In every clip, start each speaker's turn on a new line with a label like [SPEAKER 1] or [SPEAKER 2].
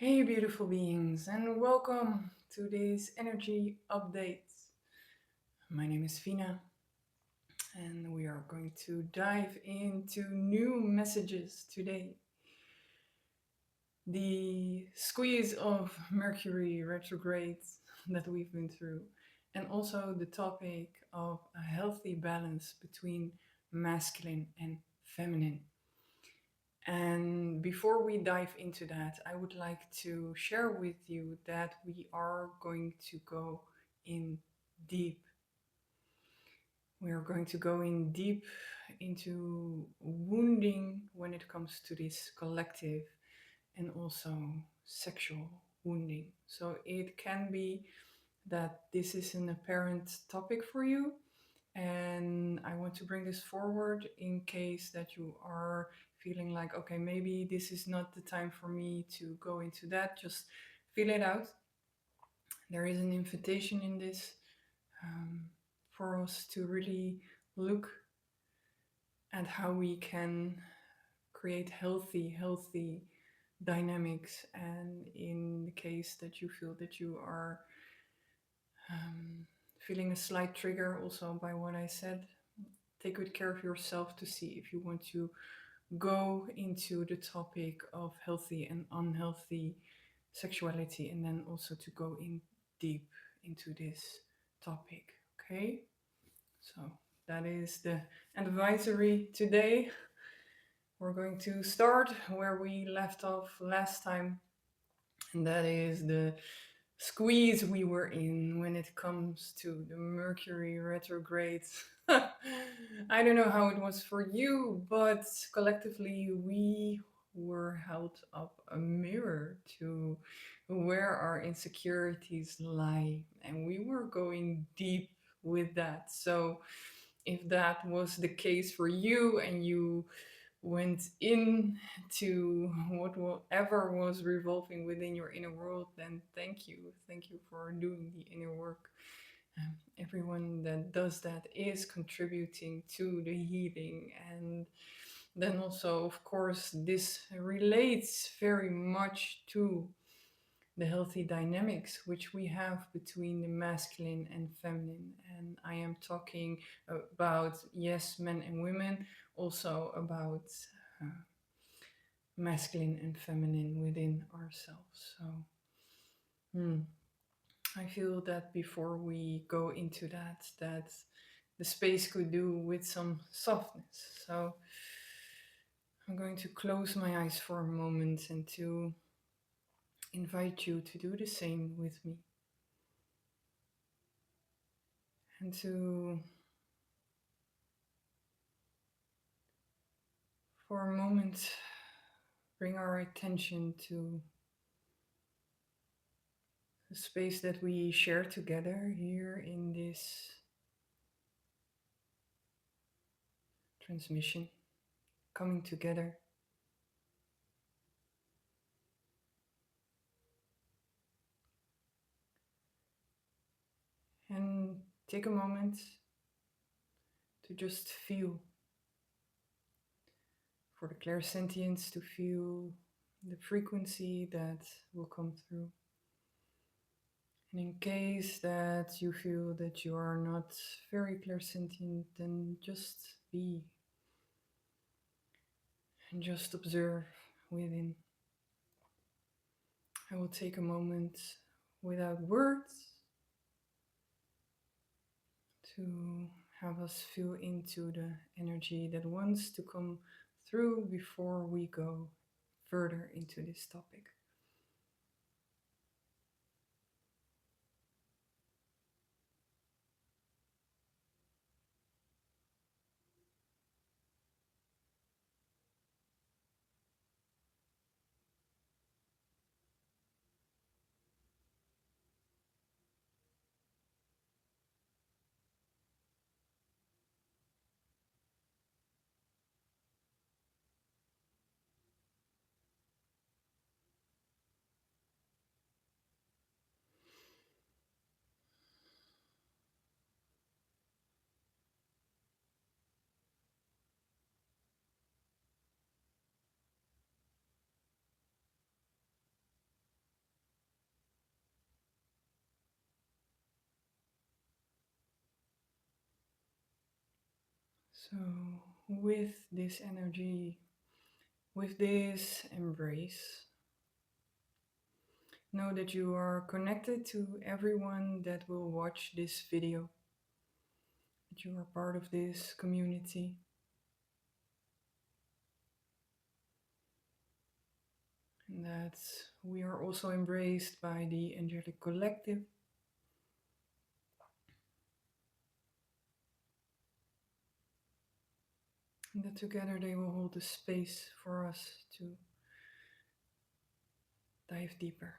[SPEAKER 1] Hey, beautiful beings, and welcome to this energy update. My name is Vina, and we are going to dive into new messages today. The squeeze of Mercury retrograde that we've been through, and also the topic of a healthy balance between masculine and feminine. And before we dive into that, I would like to share with you that we are going to go in deep. We are going to go in deep into wounding when it comes to this collective and also sexual wounding. So it can be that this is an apparent topic for you, and I want to bring this forward in case that you are feeling like, okay, maybe this is not the time for me to go into that. Just feel it out. There is an invitation in this for us to really look at how we can create healthy dynamics. And in the case that you feel that you are feeling a slight trigger also by what I said, take good care of yourself to see if you want to go into the topic of healthy and unhealthy sexuality, and then also to go in deep into this topic. Okay, so that is the advisory today. We're going to start where we left off last time, and that is the squeeze we were in when it comes to the Mercury retrograde. I don't know how it was for you, but collectively we were held up a mirror to where our insecurities lie, and we were going deep with that. So, if that was the case for you and you went into whatever was revolving within your inner world, then thank you. Thank you for doing the inner work. Everyone that does that is contributing to the healing. And then also, of course, this relates very much to the healthy dynamics which we have between the masculine and feminine. And I am talking about, yes, men and women, also about uh, masculine and feminine within ourselves. So I feel that before we go into that the space could do with some softness. So I'm going to close my eyes for a moment and to invite you to do the same with me, and to, for a moment, bring our attention to the space that we share together here in this transmission, coming together. And take a moment to just feel, for the clairsentience to feel the frequency that will come through. And in case that you feel that you are not very clairsentient, then just be and just observe within. I will take a moment without words to have us feel into the energy that wants to come through before we go further into this topic. So, with this energy, with this embrace, know that you are connected to everyone that will watch this video, that you are part of this community. And that we are also embraced by the Angelic Collective. And that together they will hold the space for us to dive deeper.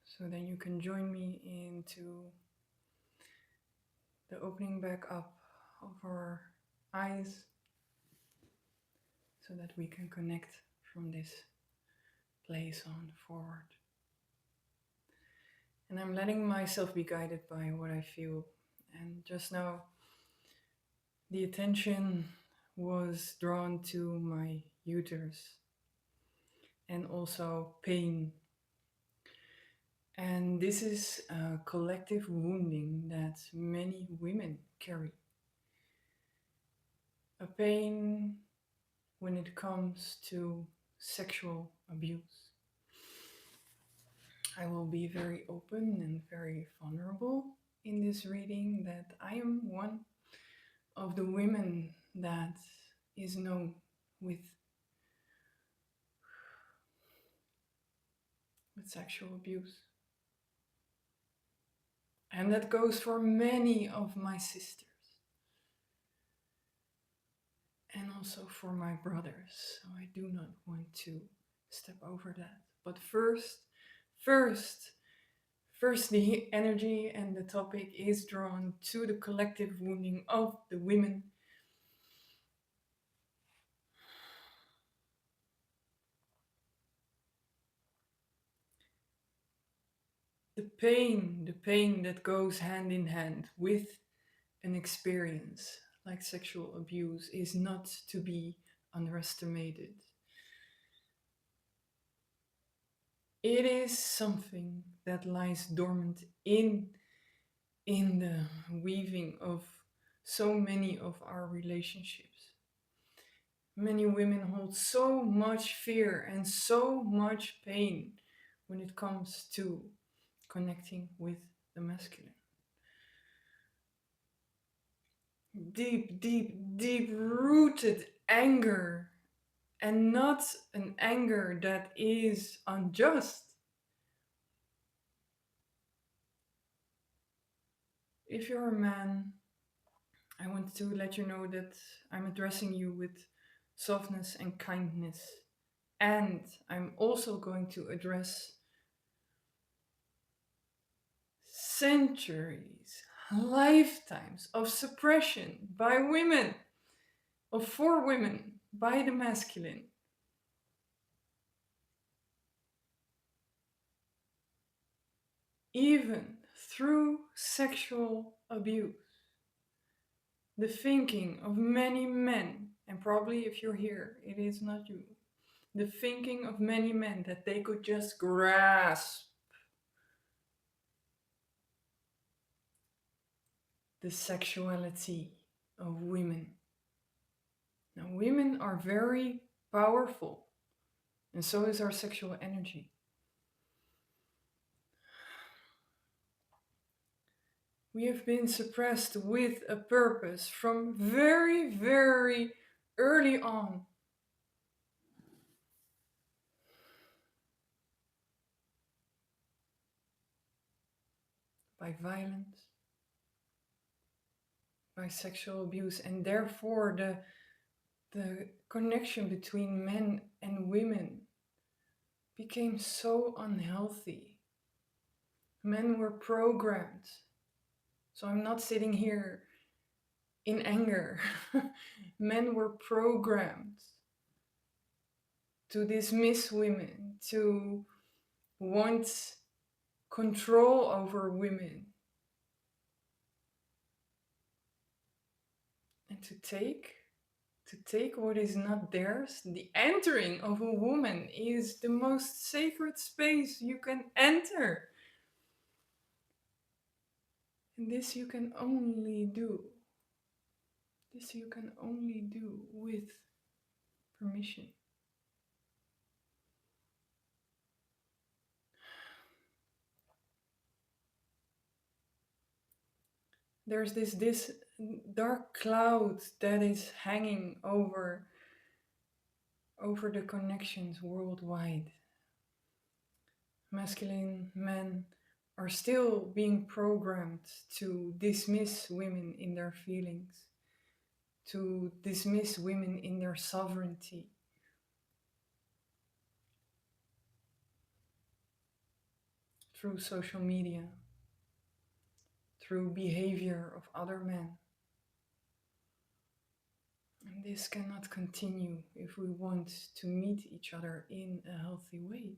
[SPEAKER 1] So then you can join me into the opening back up of our eyes so that we can connect from this place on forward. And I'm letting myself be guided by what I feel. And just now, the attention was drawn to my uterus and also pain. And this is a collective wounding that many women carry. A pain when it comes to sexual abuse. I will be very open and very vulnerable in this reading that I am one of the women that is known with sexual abuse. And that goes for many of my sisters. And also for my brothers. So I do not want to step over that. But first, the energy and the topic is drawn to the collective wounding of the women. The pain that goes hand in hand with an experience like sexual abuse is not to be underestimated. It is something that lies dormant in the weaving of so many of our relationships. Many women hold so much fear and so much pain when it comes to connecting with the masculine. Deep rooted anger, and not an anger that is unjust. If you're a man, I want to let you know that I'm addressing you with softness and kindness. And I'm also going to address centuries, lifetimes of suppression by women, for women, by the masculine. Even through sexual abuse. The thinking of many men, and probably if you're here, it is not you. The thinking of many men that they could just grasp the sexuality of women. Now, women are very powerful, and so is our sexual energy. We have been suppressed with a purpose from very, very early on. By violence, by sexual abuse, and therefore the connection between men and women became so unhealthy. Men were programmed. So I'm not sitting here in anger. Men were programmed to dismiss women, to want control over women, and to take what is not theirs. The entering of a woman is the most sacred space you can enter. And this you can only do. This you can only do with permission. There's this dark cloud that is hanging over the connections worldwide. Masculine men are still being programmed to dismiss women in their feelings, to dismiss women in their sovereignty. Through social media, through behavior of other men. And this cannot continue if we want to meet each other in a healthy way.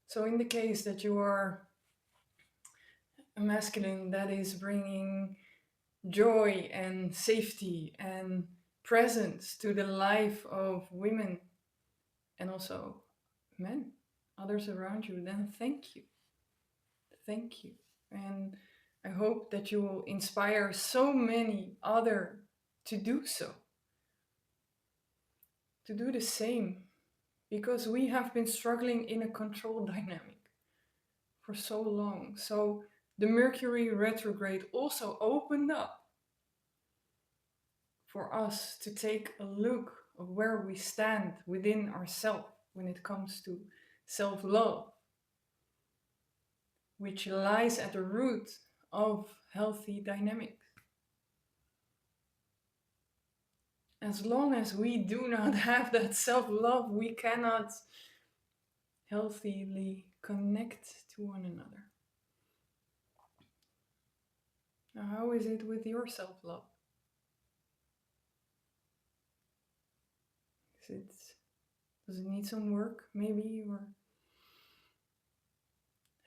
[SPEAKER 1] So, in the case that you are a masculine that is bringing joy and safety and presence to the life of women and also men, others around you, then thank you. Thank you. And I hope that you will inspire so many other to do so, to do the same, because we have been struggling in a control dynamic for so long. So the Mercury retrograde also opened up for us to take a look of where we stand within ourselves when it comes to self-love, which lies at the root of healthy dynamics. As long as we do not have that self-love, we cannot healthily connect to one another. Now, how is it with your self-love? Does it need some work, maybe? Or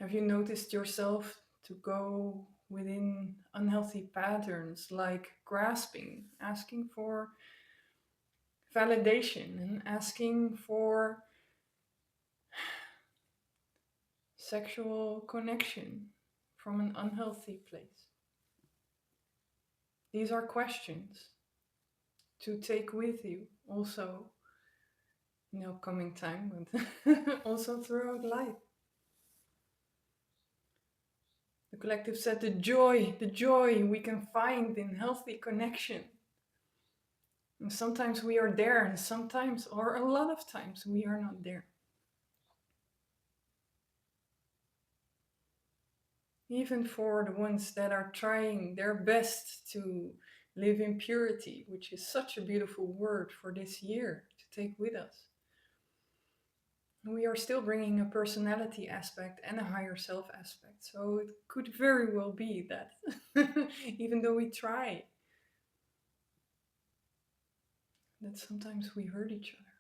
[SPEAKER 1] have you noticed yourself to go within unhealthy patterns like grasping, asking for validation and asking for sexual connection from an unhealthy place? These are questions to take with you also in the upcoming time, but also throughout life. The collective said the joy we can find in healthy connection. And sometimes we are there, and sometimes, or a lot of times, we are not there. Even for the ones that are trying their best to live in purity, which is such a beautiful word for this year to take with us. We are still bringing a personality aspect and a higher self aspect. So it could very well be that even though we try, that sometimes we hurt each other.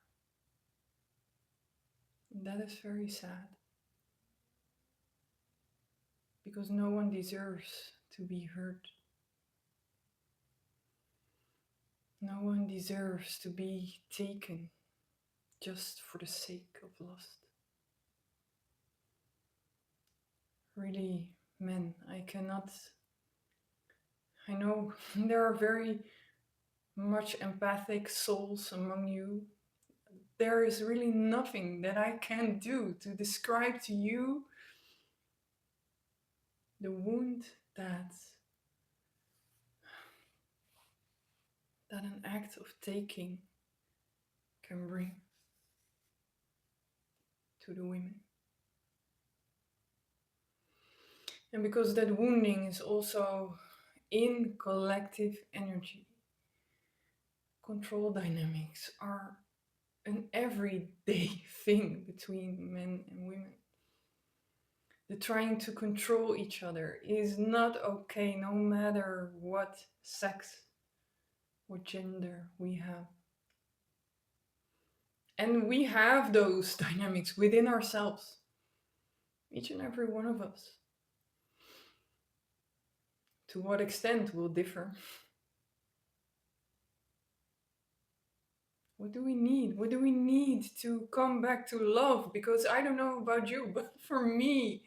[SPEAKER 1] And that is very sad. Because no one deserves to be hurt. No one deserves to be taken just for the sake of lust. Really, men, I know there are very much empathic souls among you. There is really nothing that I can do to describe to you the wound that an act of taking can bring to the women. And because that wounding is also in collective energy, control dynamics are an everyday thing between men and women. The trying to control each other is not okay, no matter what sex or gender we have. And we have those dynamics within ourselves, each and every one of us. To what extent will differ. What do we need? What do we need to come back to love? Because I don't know about you, but for me,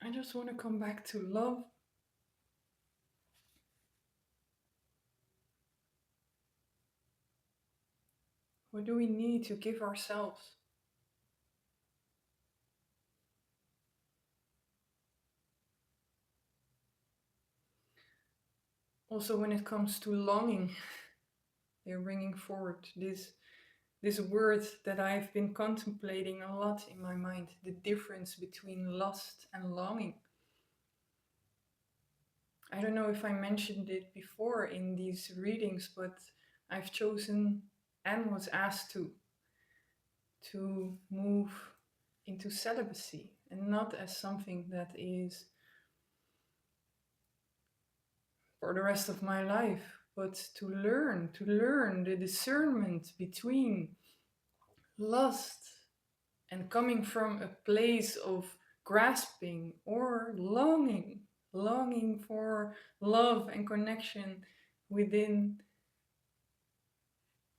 [SPEAKER 1] I just want to come back to love. What do we need to give ourselves? Also, when it comes to longing, they're bringing forward this word that I've been contemplating a lot in my mind, the difference between lust and longing. I don't know if I mentioned it before in these readings, but I've chosen and was asked to move into celibacy, and not as something that is for the rest of my life, but to learn the discernment between lust and coming from a place of grasping or longing for love and connection within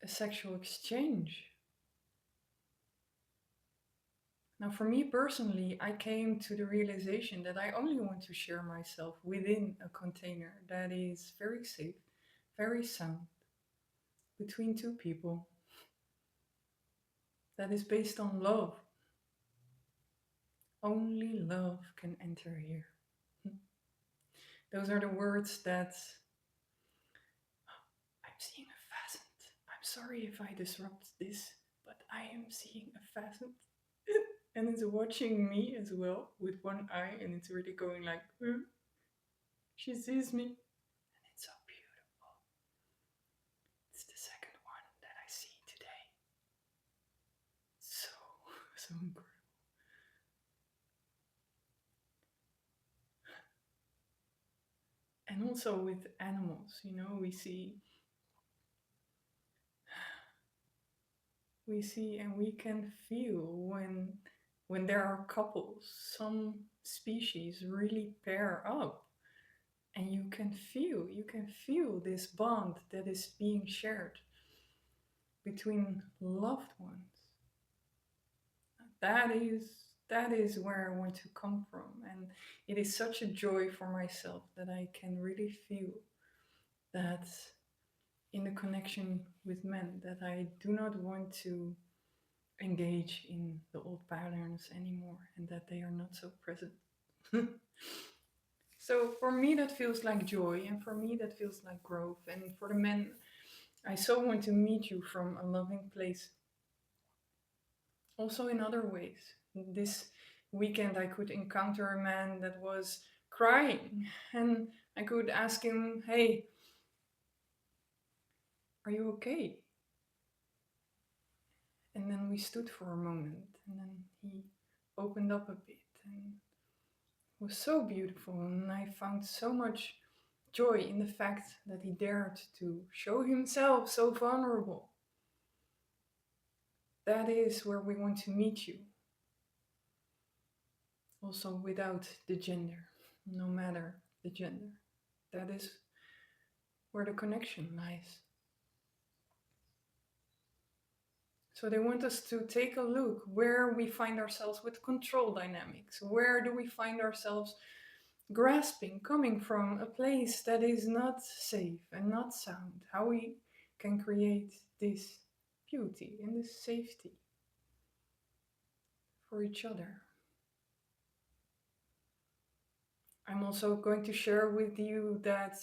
[SPEAKER 1] a sexual exchange. Now, for me personally, I came to the realization that I only want to share myself within a container that is very safe, very sound, between two people, that is based on love. Only love can enter here. Those are the words that I'm seeing a pheasant. I'm sorry if I disrupt this, but I am seeing a pheasant. And it's watching me as well with one eye, and it's really going like, she sees me. And it's so beautiful. It's the second one that I see today. So, so incredible. And also with animals, we see and we can feel when there are couples, some species really pair up, and you can feel this bond that is being shared between loved ones. That is where I want to come from, and it is such a joy for myself that I can really feel that in the connection with men, that I do not want to engage in the old patterns anymore, and that they are not so present. So for me that feels like joy, and for me that feels like growth, and for the men, I so want to meet you from a loving place. Also in other ways. This weekend I could encounter a man that was crying, and I could ask him, "Hey, are you okay?" And then we stood for a moment, and then he opened up a bit, and it was so beautiful, and I found so much joy in the fact that he dared to show himself so vulnerable. That is where we want to meet you, also without the gender, no matter the gender. That is where the connection lies. So they want us to take a look where we find ourselves with control dynamics. Where do we find ourselves grasping, coming from a place that is not safe and not sound? How we can create this beauty and this safety for each other. I'm also going to share with you that,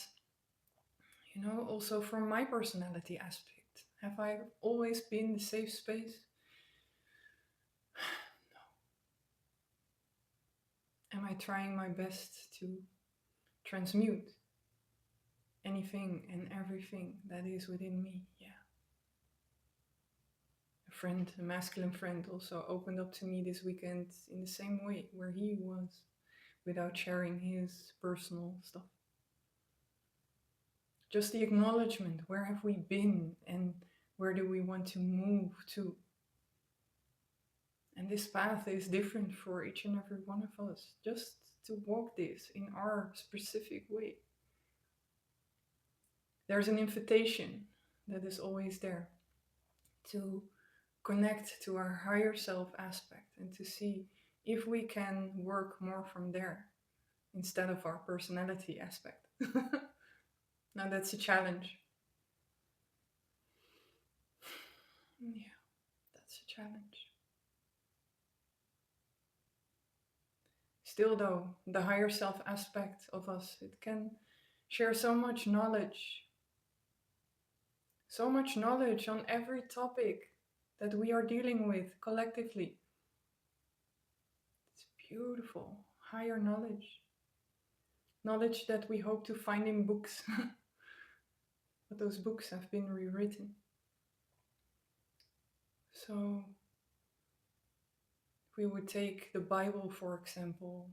[SPEAKER 1] also from my personality aspect, have I always been the safe space? Am I trying my best to transmute anything and everything that is within me? Yeah. A masculine friend, also opened up to me this weekend in the same way where he was, without sharing his personal stuff. Just the acknowledgement, where have we been and where do we want to move to? And this path is different for each and every one of us, just to walk this in our specific way. There's an invitation that is always there to connect to our higher self aspect and to see if we can work more from there instead of our personality aspect. Now that's a challenge. Yeah, that's a challenge. Still, though, the higher self aspect of us, it can share so much knowledge on every topic that we are dealing with collectively. It's beautiful, higher knowledge. Knowledge that we hope to find in books, but those books have been rewritten. So, if we would take the Bible, for example,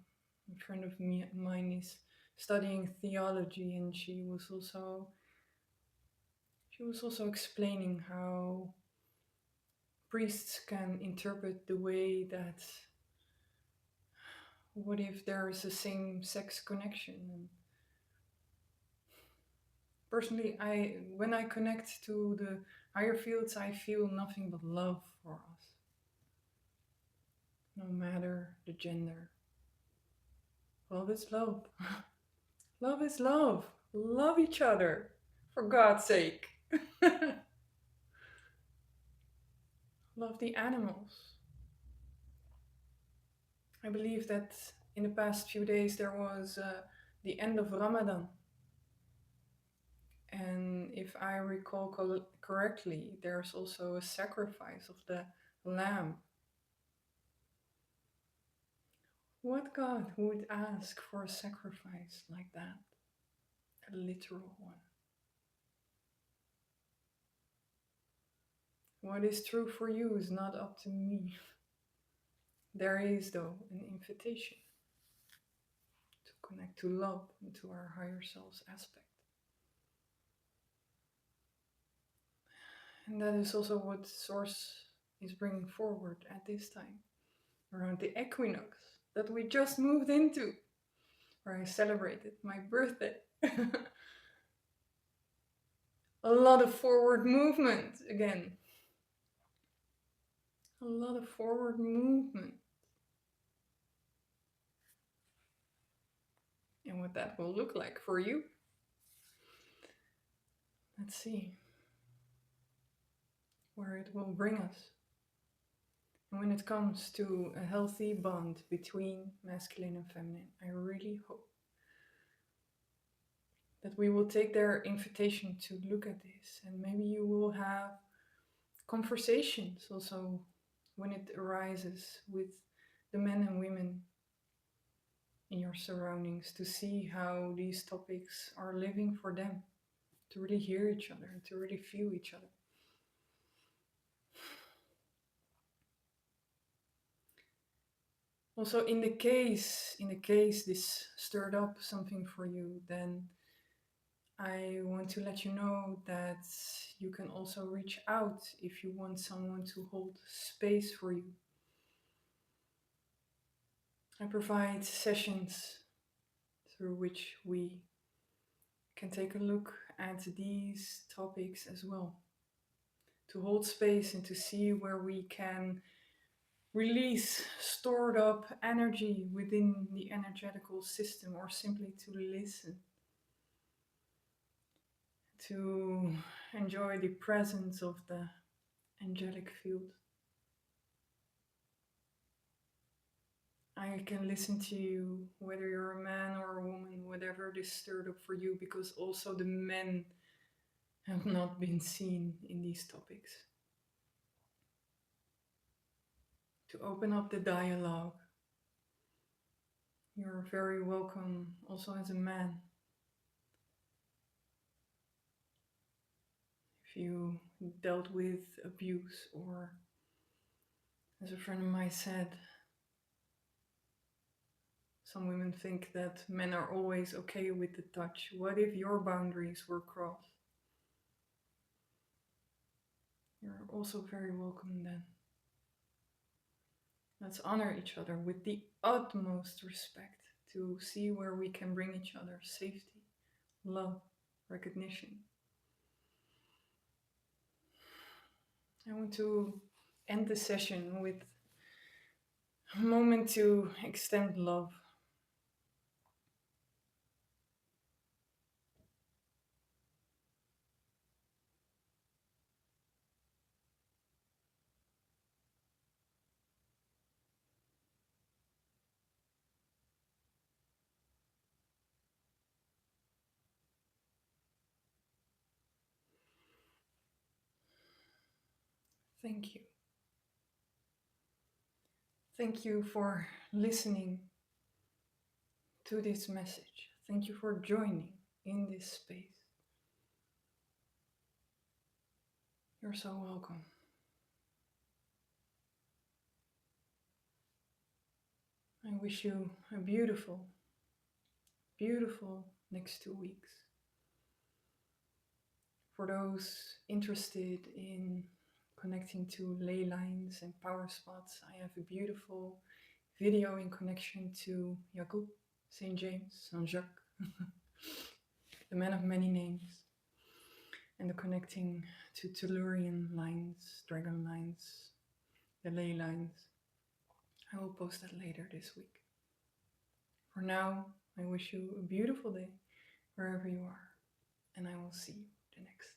[SPEAKER 1] a friend of mine is studying theology, and she was also explaining how priests can interpret the way that, what if there is a same-sex connection? And personally, when I connect to the higher fields, I feel nothing but love for us, no matter the gender. Love is love. Love is love. Love each other, for God's sake. Love the animals. I believe that in the past few days there was the end of Ramadan. And if I recall correctly, there's also a sacrifice of the lamb. What God would ask for a sacrifice like that? A literal one. What is true for you is not up to me. There is, though, an invitation to connect to love and to our higher selves aspect. And that is also what Source is bringing forward at this time, around the equinox that we just moved into, where I celebrated my birthday. A lot of forward movement again. A lot of forward movement. And what that will look like for you. Let's see where it will bring us. And when it comes to a healthy bond between masculine and feminine, I really hope that we will take their invitation to look at this, and maybe you will have conversations also when it arises with the men and women in your surroundings, to see how these topics are living for them, to really hear each other and to really feel each other. Also, in the case this stirred up something for you, then I want to let you know that you can also reach out if you want someone to hold space for you. I provide sessions through which we can take a look at these topics as well, to hold space and to see where we can release stored up energy within the energetical system, or simply to listen, to enjoy the presence of the angelic field. I can listen to you, whether you're a man or a woman, whatever it is stirred up for you, because also the men have not been seen in these topics. To open up the dialogue. You're very welcome also as a man. If you dealt with abuse, or as a friend of mine said, some women think that men are always okay with the touch. What if your boundaries were crossed? You're also very welcome then. Let's honor each other with the utmost respect, to see where we can bring each other safety, love, recognition. I want to end the session with A moment to extend love. Thank you. Thank you for listening to this message. Thank you for joining in this space. You're so welcome. I wish you a beautiful, beautiful next 2 weeks. For those interested in connecting to ley lines and power spots, I have a beautiful video in connection to Jacob, Saint James, Saint Jacques, the man of many names, and the connecting to Tellurian lines, dragon lines, the ley lines. I will post that later this week. For now, I wish you a beautiful day wherever you are, and I will see you the next